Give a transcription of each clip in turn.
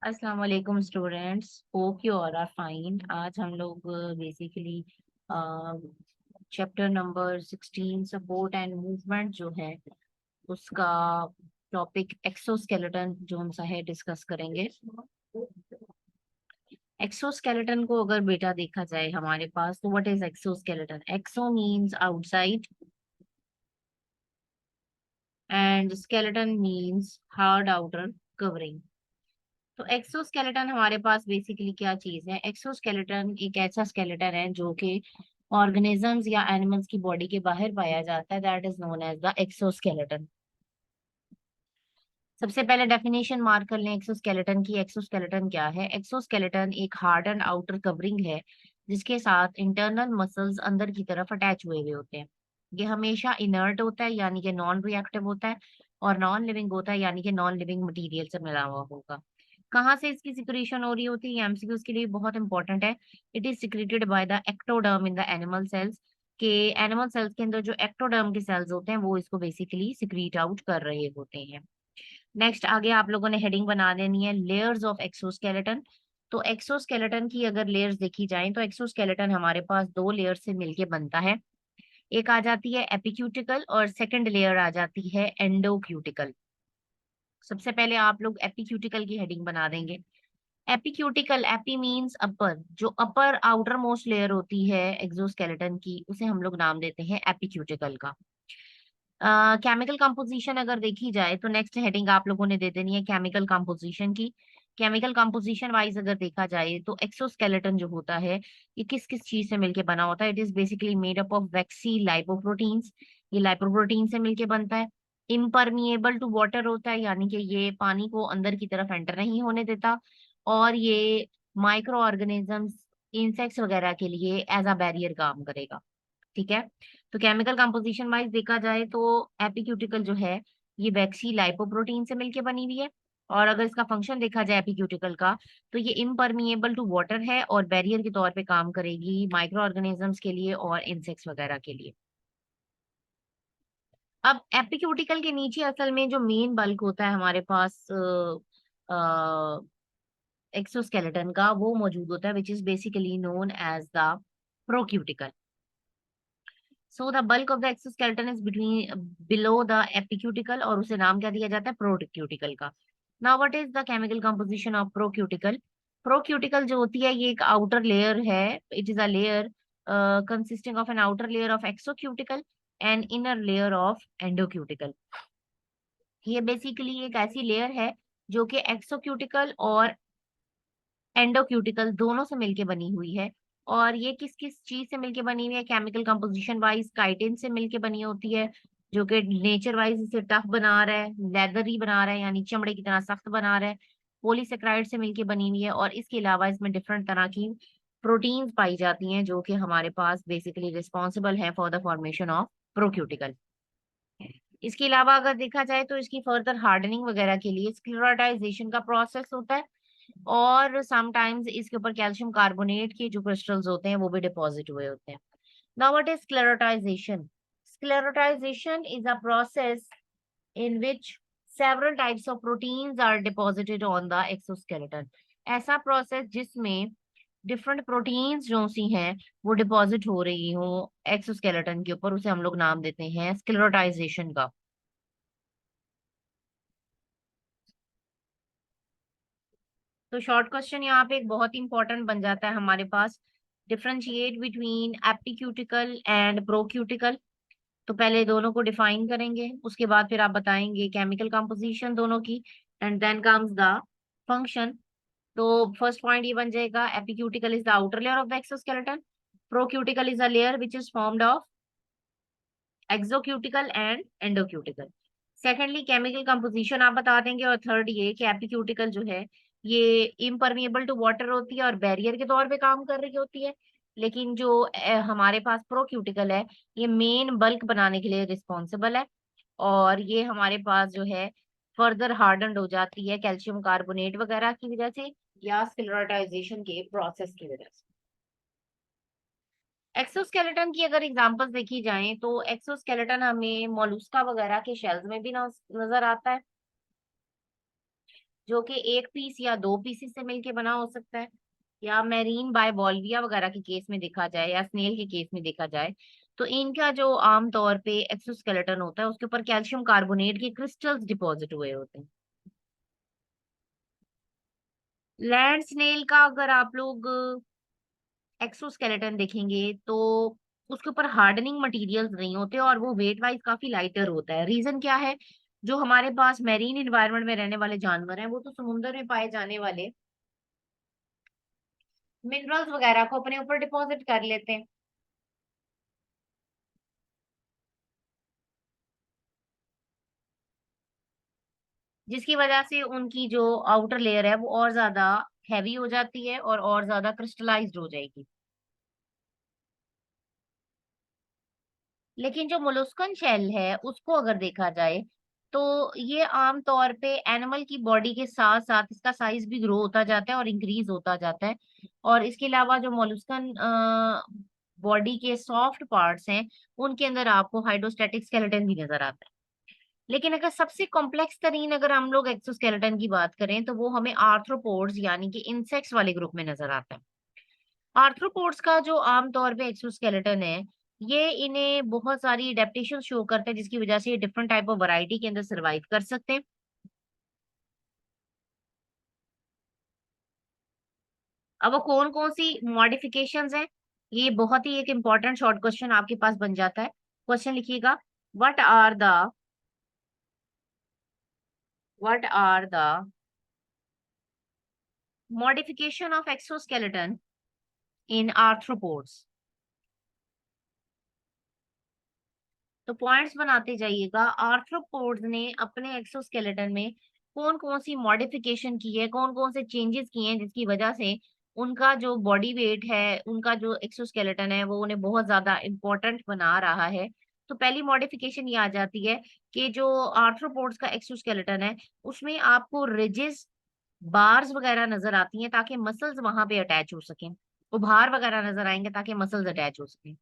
अस्सलाम वालेकुम students, hope you all are fine. आज हम लोग basically chapter number 16 support and movement जो है उसका टॉपिक एक्सोस्केलेटन जो सा है डिस्कस करेंगे। एक्सोस्केलेटन को अगर बेटा देखा जाए हमारे पास, तो what is exoskeleton? Exo means outside and skeleton means hard outer covering. तो एक्सोस्केलेटन हमारे पास बेसिकली क्या चीज है? एक्सोस्केलेटन एक ऐसा स्केलेटन है जो कि ऑर्गेनिजम्स या एनिमल्स की बॉडी के बाहर पाया जाता है, that is known as the exoskeleton. सबसे पहले डेफिनेशन मार्क कर लें एक्सोस्केलेटन की। एक्सोस्केलेटन क्या है? एक्सोस्केलेटन एक हार्ड एंड आउटर कवरिंग है जिसके साथ इंटरनल मसल्स अंदर की तरफ अटैच हुए हुए होते हैं। ये हमेशा इनर्ट होता है यानी कि नॉन रिएक्टिव होता है, और नॉन लिविंग होता है यानी कि नॉन लिविंग मटेरियल से मिला हुआ होगा। कहाँ से इसकी सिक्रीशन हो रही होती है? एमसीक्यूज के लिए बहुत इंपॉर्टेंट है। It is secreted by the ectoderm in the animal cells, के एनिमल सेल्स के अंदर जो एक्टोडर्म के सेल्स होते हैं वो इसको बेसिकली सिक्रीट आउट कर रहे होते हैं। नेक्स्ट आगे आप लोगों ने हेडिंग बना देनी है लेयर्स ऑफ एक्सोस्केलेटन। तो एक्सोस्केलेटन की अगर लेयर्स देखी जाएं तो एक्सोस्केलेटन हमारे पास दो लेयर से मिलके बनता है। एक आ जाती है एपिक्यूटिकल और सेकंड लेयर आ जाती है एंडोक्यूटिकल। सबसे पहले आप लोग एपिक्यूटिकल की हेडिंग बना देंगे। एपिक्यूटिकल, एपी मींस अपर, जो अपर आउटर मोस्ट लेयर होती है एक्सोस्केलेटन की उसे हम लोग नाम देते हैं एपिक्यूटिकल का। केमिकल कंपोजिशन अगर देखी जाए तो नेक्स्ट हेडिंग आप लोगों ने दे देनी है केमिकल कंपोजिशन की। केमिकल कंपोजिशन वाइज अगर देखा जाए तो एक्सोस्केलेटन जो होता है ये किस किस चीज से मिलके बना होता है? It is basically made up of vaccine lipoproteins. ये लाइपोप्रोटीन से मिलके बनता है। इम्परमिएबल टू वाटर होता है यानी कि ये पानी को अंदर की तरफ एंटर नहीं होने देता। और ये माइक्रो ऑर्गेनिजम्स, इंसेक्ट्स वगैरह के लिए एज अ बैरियर काम करेगा। ठीक है। तो केमिकल कंपोजिशन वाइज देखा जाए तो एपिक्यूटिकल जो है ये वैक्सी लाइपोप्रोटीन से मिलके बनी हुई है। और अगर इसका फंक्शन देखा जाए एपिक्यूटिकल का, तो ये इम्परमिएबल टू वाटर है और बैरियर के तौर पे काम करेगी माइक्रो ऑर्गेनिजम्स के लिए और इंसेक्ट्स वगैरह के लिए। अब एपिक्यूटिकल के नीचे असल में जो मेन बल्क होता है हमारे पास एक्सोस्केलेटन का, वो मौजूद होता है which is basically known as the procuticle. So the bulk of the exoskeleton is between below the epicuticle, और उसे नाम क्या दिया जाता है? प्रोक्यूटिकल का। Now what is the chemical composition of procuticle? Procuticle जो होती है ये एक आउटर लेयर है। It is a layer consisting of an outer layer of exocuticle and inner layer of endocuticle. ये बेसिकली एक ऐसी लेयर है जो कि एक्सोक्यूटिकल और एंडोक्यूटिकल दोनों से मिलके बनी हुई है। और ये किस किस चीज से मिलके बनी हुई है? केमिकल कंपोजिशन वाइज काइटिन से मिलके बनी होती है, जो कि नेचर वाइज इसे टफ बना रहा है, लेदरी बना रहा है यानी चमड़े की तरह सख्त बना रहा है। पॉलीसेकेराइड से मिलके बनी हुई है, और इसके अलावा इसमें डिफरेंट तरह की प्रोटीन्स पाई जाती हैं जो कि हमारे पास बेसिकली रिस्पॉन्सिबल है फॉर द फॉर्मेशन ऑफ प्रोक्यूटिकल। इसके अलावा अगर देखा जाए तो इसकी फर्दर हार्डनिंग वगैरह के लिए स्क्लेरोटाइजेशन का प्रोसेस होता है, और समटाइम्स इसके ऊपर कैल्शियम कार्बोनेट के जो क्रिस्टल्स होते हैं वो भी डिपॉजिट हुए होते हैं। Now what is sclerotisation? Sclerotisation is a process in which several types of proteins are deposited on the exoskeleton। ऐसा प्रोसेस जिसमें डिफरेंट प्रोटीन्स जो सी हैं वो डिपॉजिट हो रही हो एक्सोस्केलेटन के ऊपर, उसे हम लोग नाम देते हैं स्क्लेरोटाइजेशन का। तो शॉर्ट क्वेश्चन यहाँ पे एक बहुत इंपॉर्टेंट बन जाता है हमारे पास। Differentiate between epicuticle and procuticle. तो पहले दोनों को डिफाइन करेंगे, उसके बाद फिर आप बताएंगे केमिकल कंपोजिशन दोनों की, and then comes the function. तो फर्स्ट पॉइंट ये बन जाएगा, epicuticle is the outer layer of the exoskeleton, procuticle is a layer which is formed of exocuticle and endocuticle. Secondly chemical composition आप बता देंगे, और थर्ड ये कि एपिक्यूटिकल जो है ये इम्परमिएबल टू वाटर होती है और बैरियर के तौर पे काम कर रही होती है। लेकिन जो हमारे पास प्रोक्यूटिकल है ये मेन बल्क बनाने के लिए रिस्पॉन्सिबल है, और ये हमारे पास जो है फर्दर हार्डन्ड हो जाती है कैल्शियम कार्बोनेट वगैरह की वजह से या स्क्लेरोटाइजेशन के प्रोसेस की वजह से। एक्सोस्केलेटन की अगर एग्जांपल्स देखी जाएं तो एक्सोस्केलेटन हमें मोलुस्का वगैरह के शेल्स में भी नजर आता है। जो कि एक पीस या दो पीसेस से मिलके बना हो सकता है, या मेरीन बायवॉल्विया वगैरह के केस में देखा जाए या स्नेल के केस में देखा जाए, तो इनका जो आमतौर पे एक्सोस्केलेटन होता है उसके ऊपर कैल्शियम कार्बोनेट के क्रिस्टल्स डिपॉजिट हुए होते हैं। लैंड स्नेल का अगर आप लोग एक्सोस्केलेटन देखेंगे तो उसके ऊपर हार्डनिंग मटेरियल्स नहीं होते और वो वेट वाइज काफी लाइटर होता है। रीजन क्या है? जो हमारे पास मैरीन एनवायरनमेंट में रहने वाले जानवर हैं वो तो समुद्र में पाए जाने वाले मिनरल्स वगैरह को अपने ऊपर डिपॉजिट कर लेते हैं, जिसकी वजह से उनकी जो आउटर लेयर है वो और ज्यादा हैवी हो जाती है और ज्यादा क्रिस्टलाइज्ड हो जाएगी। लेकिन जो मोलस्कन शेल है उसको अगर देखा जाए तो ये आमतौर पे एनिमल की बॉडी के साथ साथ इसका साइज भी ग्रो होता जाता है और इंक्रीज होता जाता है। और इसके अलावा जो मोलस्कन बॉडी के सॉफ्ट पार्ट्स हैं उनके अंदर आपको हाइड्रोस्टैटिक स्केलेटन भी नजर आता है। लेकिन अगर सबसे कॉम्प्लेक्स तरीन अगर हम लोग एक्सोस्केलेटन की बात करें तो वो हमें आर्थ्रोपोड्स यानी कि इंसेक्ट्स वाले ग्रुप में नजर आता है। आर्थ्रोपोड्स का जो आमतौर पे एक्सोस्केलेटन है, ये इन्हें बहुत सारी एडेप्टेशन शो करते हैं जिसकी वजह से ये डिफरेंट टाइप ऑफ वैरायटी के अंदर सर्वाइव कर सकते हैं। अब वो कौन कौन सी मॉडिफिकेशंस हैं, ये बहुत ही एक इंपॉर्टेंट शॉर्ट क्वेश्चन आपके पास बन जाता है। क्वेश्चन लिखिएगा, what are the what are the modification of exoskeleton in arthropods. तो पॉइंट्स बनाते जाइएगा। आर्थ्रोपोड्स ने अपने एक्सोस्केलेटन में कौन कौन सी मॉडिफिकेशन की है, कौन कौन से चेंजेस किए हैं जिसकी वजह से उनका जो बॉडी वेट है, उनका जो एक्सोस्केलेटन है वो उन्हें बहुत ज्यादा इंपॉर्टेंट बना रहा है। तो पहली मॉडिफिकेशन ये आ जाती है कि जो आर्थ्रोपोड्स का एक्सोस्केलेटन है उसमें आपको रिजिस बार्स वगैरह नजर आती हैं ताकि मसल्स वहां पे अटैच हो सकें, उभार वगैरह नजर आएंगे ताकि मसल्स अटैच हो सकें।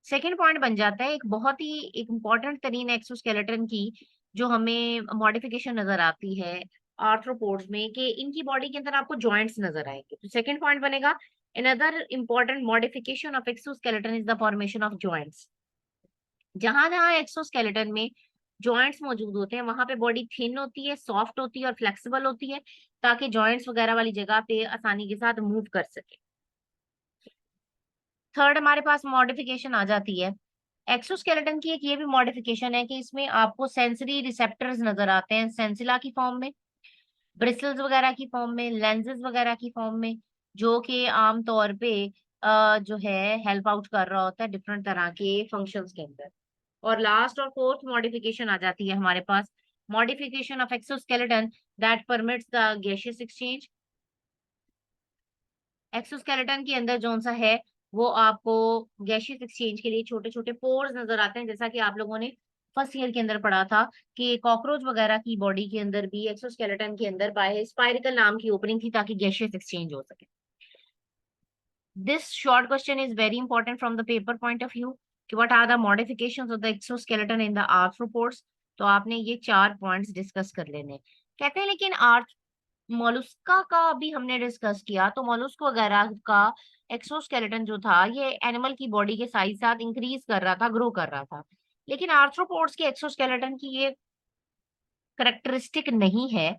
सेकेंड पॉइंट बन जाता है एक बहुत ही एक इम्पॉर्टेंट तरीन एक्सोस्केलेटन की जो हमें मॉडिफिकेशन नजर आती है आर्थ्रोपोड्स में, कि इनकी बॉडी के अंदर आपको जॉइंट्स नजर आएंगे। तो सेकेंड पॉइंट बनेगा, another important modification of exoskeleton is the formation of joints. जहां जहां एक्सोस्केलेटन में जॉइंट्स मौजूद होते हैं वहां पे बॉडी थिन होती है, सॉफ्ट होती है और फ्लेक्सिबल होती है ताकि जॉइंट्स वगैरह वाली जगह पे आसानी के साथ मूव कर सके। थर्ड हमारे पास मॉडिफिकेशन आ जाती है एक्सोस्केलेटन की, एक ये भी मॉडिफिकेशन है कि इसमें आपको सेंसरी रिसेप्टर्स नजर आते हैं सेंसिला की फॉर्म में, ब्रिसल्स वगैरह की फॉर्म में, लेंसेज वगैरह की फॉर्म में, जो कि आमतौर पे जो है हेल्प आउट कर रहा होता है डिफरेंट तरह के फंक्शंस के अंदर। और लास्ट और फोर्थ मॉडिफिकेशन आ जाती है हमारे पास, modification of exoskeleton that permits the gaseous exchange. Exoskeleton के अंदर जो सा है वो आपको गैसियस एक्सचेंज के लिए छोटे छोटे पोर्स नजर आते हैं, जैसा कि आप लोगों ने फर्स्ट ईयर के अंदर पढ़ा था कि कॉकरोच वगैरह की बॉडी के अंदर भी एक्सोस्केलेटन के अंदर बाय स्पाइरिकल नाम की ओपनिंग थी ताकि गैसियस एक्सचेंज हो सके। This short question is very important from the paper point of view कि what are the modifications of the exoskeleton in the arthropods. तो आपने ये चार पॉइंट्स डिस्कस कर लेने। कहते हैं लेकिन मोलुस्का का अभी हमने डिस्कस किया तो मोलुस्क वगैरह का एक्सोस्केलेटन जो था ये एनिमल की बॉडी के साइज साथ इंक्रीज कर रहा था, ग्रो कर रहा था। लेकिन आर्थ्रोपोड्स के एक्सोस्केलेटन की ये करेक्टरिस्टिक नहीं है।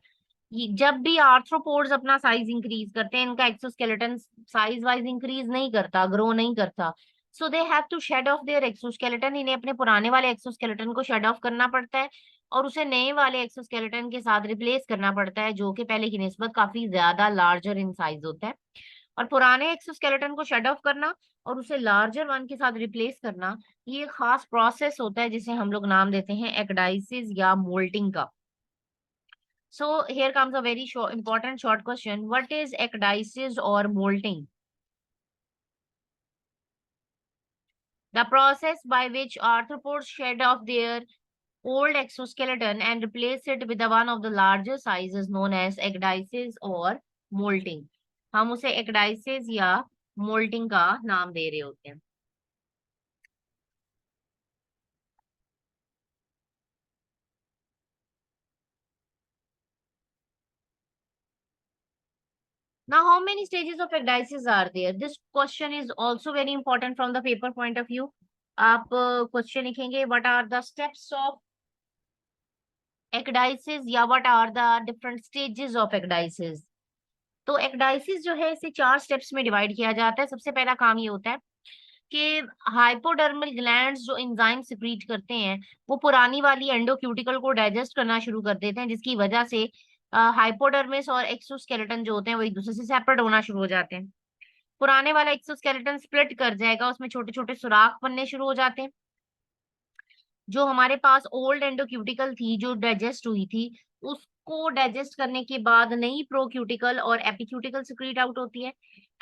जब भी आर्थ्रोपोड्स अपना साइज इंक्रीज करते हैं इनका एक्सोस्केलेटन साइज वाइज इंक्रीज नहीं करता, ग्रो नहीं करता। So they have to shed off their exoskeleton, इन्हें अपने पुराने वाले एक्सोस्केलेटन को शेड ऑफ करना पड़ता है और उसे नए वाले एक्सोस्केलेटन के साथ रिप्लेस करना पड़ता है जो कि पहले की निस्बत काफी ज्यादा लार्जर इन साइज होता है। और पुराने एक्सोस्केलेटन को शेड ऑफ करना और उसे लार्जर वन के साथ रिप्लेस करना, ये एक खास प्रोसेस होता है जिसे हम लोग नाम देते हैं एक्डाइसिस या मोल्टिंग का। So here comes a very short, important short question. What is ecdysis or molting? The process by which arthropods shed off their old exoskeleton and replace it with the one of the larger size is known as ecdysis or molting. हम उसे ecdysis या molting का नाम दे रहे होते हैं। Now, how many stages of ecdysis are there? This question is also very important from the paper point of view. आप question लिखेंगे what are the steps of ecdysis या what are the different stages of ecdysis. तो ecdysis जो है इसे 4 steps में divide किया जाता है. सबसे पहला काम ये होता है कि हाइपोडर्मल ग्लैंड्स जो एंजाइम सिक्रीट करते हैं वो पुरानी वाली एंडोक्यूटिकल को डाइजेस्ट करना शुरू कर देते हैं, जिसकी वजह से हाइपोडर्मिस और एक्सोस्केलेटन जो होते हैं वो एक दूसरे से सेपरेट होना शुरू हो जाते हैं. पुराने वाला एक्सोस्केलेटन स्प्लिट कर जाएगा, उसमें छोटे छोटे सुराख बनने शुरू हो जाते हैं. जो हमारे पास ओल्ड एंडोक्यूटिकल थी जो डाइजेस्ट हुई थी, उसको डाइजेस्ट करने के बाद नई प्रोक्यूटिकल और एपिक्यूटिकल सिक्रीट आउट होती है.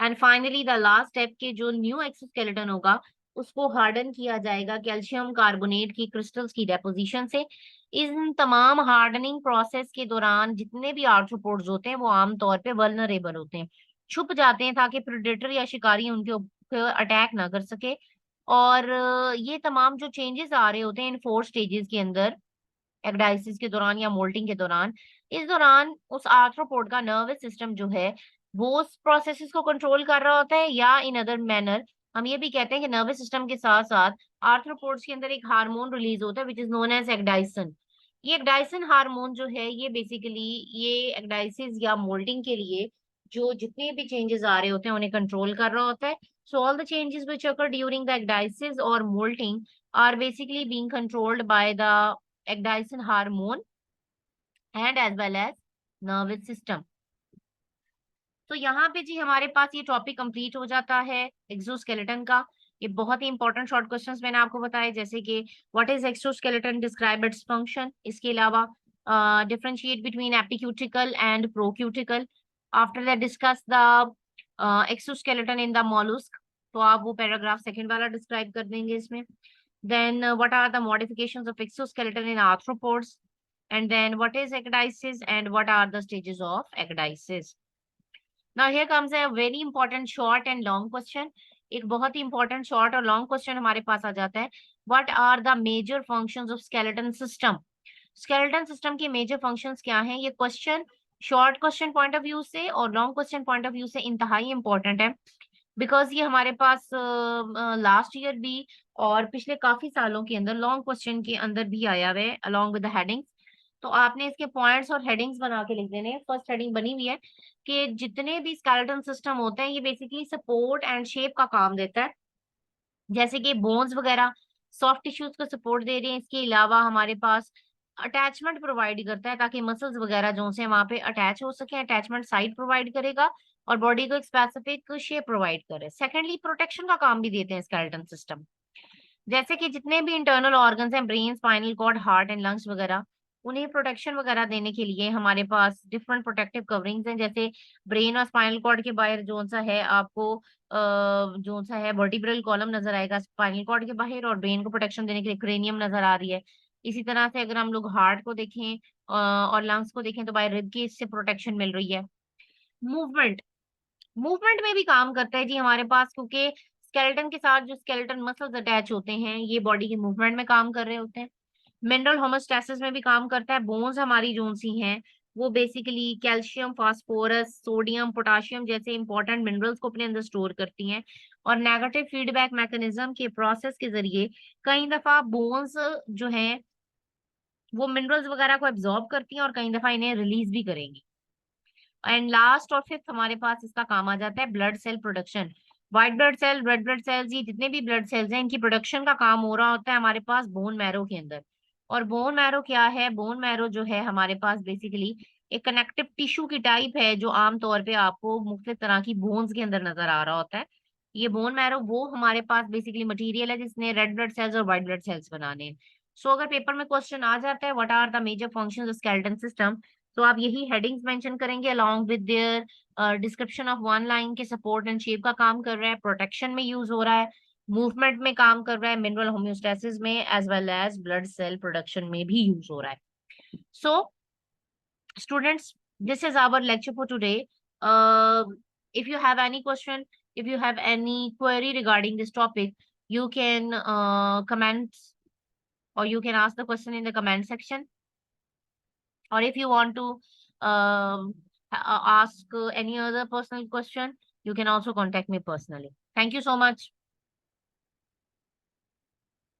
And finally the last step के जो न्यू एक्सोस्केलेटन होगा उसको हार्डन किया जाएगा कैल्शियम कार्बोनेट की क्रिस्टल्स की डेपोजिशन से. इन तमाम हार्डनिंग प्रोसेस के दौरान जितने भी आर्थ्रोपोड्स होते हैं वो आमतौर पे वल्नरेबल होते हैं, छुप जाते हैं ताकि प्रेडेटर या शिकारी उनके ऊपर अटैक ना कर सके. और ये तमाम जो चेंजेस आ रहे होते हैं इन 4 स्टेजेस के अंदर एग्डाइसिस के दौरान या मोल्टिंग के दौरान, इस दौरान उस आर्थ्रोपोड का नर्वस सिस्टम जो है वो उस प्रोसेसेस को कंट्रोल कर रहा होता है, या इन अदर मैनर हम ये भी कहते हैं कि नर्वस सिस्टम के साथ साथ आर्थ्रोपोड्स के अंदर एक हार्मोन रिलीज होता है विच इज नोन एज एक्डाइसन. ये एक्डाइसन हार्मोन जो है ये बेसिकली ये एक्डाइसिस या मोल्टिंग के लिए जो जितने भी चेंजेस आ रहे होते हैं उन्हें कंट्रोल कर रहा होता है. So all the changes which occur during the ecdysis or molting are basically being controlled by the ecdysin hormone and as well as nervous system. तो यहाँ पे जी हमारे पास ये टॉपिक कंप्लीट हो जाता है एक्सोस्केलेटन का. ये बहुत ही इंपॉर्टेंट शॉर्ट क्वेश्चंस मैंने आपको बताए, जैसे कि what is exoskeleton, describe its function. इसके अलावा differentiate between epicuticle and procuticle. After that discuss the exoskeleton in the mollusc. तो आप वो पैराग्राफ सेकंड वाला डिस्क्राइब कर देंगे इसमें. Then what are the modifications of exoskeleton in arthropods. And then what is ecdysis and what are the stages of ecdysis. Now here comes a very important short and long question. एक बहुत ही important short और long question हमारे पास आ जाता है. What are the major functions of skeleton system? Skeleton system की major functions क्या हैं? ये question short question point of view से और long question point of view से इंतहाई important है. बिकॉज ये हमारे पास लास्ट ईयर भी और पिछले काफी सालों के अंदर लॉन्ग क्वेश्चन के अंदर भी आया हुआ है अलॉन्ग विद द हेडिंग्स. तो आपने इसके पॉइंट्स और हेडिंग्स बना के लिख देने. फर्स्ट हेडिंग बनी हुई है कि जितने भी स्केलेटन सिस्टम होते हैं ये बेसिकली सपोर्ट एंड शेप का काम देता है, जैसे कि बोन्स वगैरह सॉफ्ट टिश्यूज को सपोर्ट दे रहे हैं. इसके अलावा हमारे पास अटैचमेंट प्रोवाइड करता है ताकि मसल्स वगैरह जो से वहां पे अटैच हो सके. अटैचमेंट साइट प्रोवाइड करेगा और बॉडी को एक स्पेसिफिक शेप प्रोवाइड करे. सेकेंडली प्रोटेक्शन का काम भी देते हैं स्केलेटन सिस्टम. जैसे कि जितने भी इंटरनल ऑर्गन्स हैं, brain, spinal cord, heart and lungs वगैरह, उन्हें प्रोटेक्शन वगैरह देने के लिए हमारे पास डिफरेंट प्रोटेक्टिव कवरिंग्स हैं. जैसे ब्रेन और स्पाइनल कॉर्ड के बाहर जोन सा है आपको जोन सा है वर्टिब्रल कॉलम नजर आएगा स्पाइनल कॉर्ड के बाहर, और ब्रेन को प्रोटेक्शन देने के लिए क्रेनियम नजर आ रही है. इसी तरह से अगर हम लोग हार्ट को देखें और लंग्स को देखें तो बाय रिब की इससे प्रोटेक्शन मिल रही है. मूवमेंट मूवमेंट में भी काम करता है जी हमारे पास, क्योंकि स्केलेटन के साथ जो स्केलेटन मसल्स अटैच होते हैं ये बॉडी के मूवमेंट में काम कर रहे होते हैं. मिनरल होमोस्टैसिस में भी काम करता है. बोन्स हमारी जो सी हैं वो basically calcium, phosphorus, sodium, potassium जैसे इंपॉर्टेंट मिनरल्स को अपने अंदर स्टोर करती हैं. और नेगेटिव फीडबैक मैकेनिज्म के प्रोसेस के जरिए कई दफा बोन्स जो हैं वो मिनरल्स वगैरह को एब्जॉर्ब करती हैं और कई दफा इन्हें रिलीज भी करेंगी. एंड लास्ट और फिफ्थ हमारे पास इसका काम आ जाता है blood cell production. White blood cell, red blood cells, ये जितने भी ब्लड सेल्स हैं इनकी प्रोडक्शन का काम हो रहा होता है हमारे पास बोन मैरो के अंदर. और बोन मैरो क्या है? बोन मैरो जो है हमारे पास बेसिकली एक कनेक्टिव टिश्यू की टाइप है जो आमतौर पे आपको मुख्तलिफ तरह की बोन्स के अंदर नजर आ रहा होता है. ये बोन मैरो वो हमारे पास बेसिकली मटेरियल है जिसने रेड ब्लड सेल्स और व्हाइट ब्लड सेल्स बनाने हैं. सो अगर पेपर में क्वेश्चन आ जाता है what are the major functions of skeleton system, तो आप यही हेडिंग्स मेंशन करेंगे along with their description of one line के सपोर्ट एंड शेप का काम कर रहा है, प्रोटेक्शन में यूज हो रहा है, मूवमेंट में काम कर रहा है, मिनरल होम्योस्टेसिस में as well as blood cell production में भी यूज हो रहा है. सो students, this is our lecture for today. If you have any question, if you have any query regarding this topic, you can comment or you can ask the question in the comment section. Or if you want to um, ask any other personal question, you can also contact me personally. Thank you so much.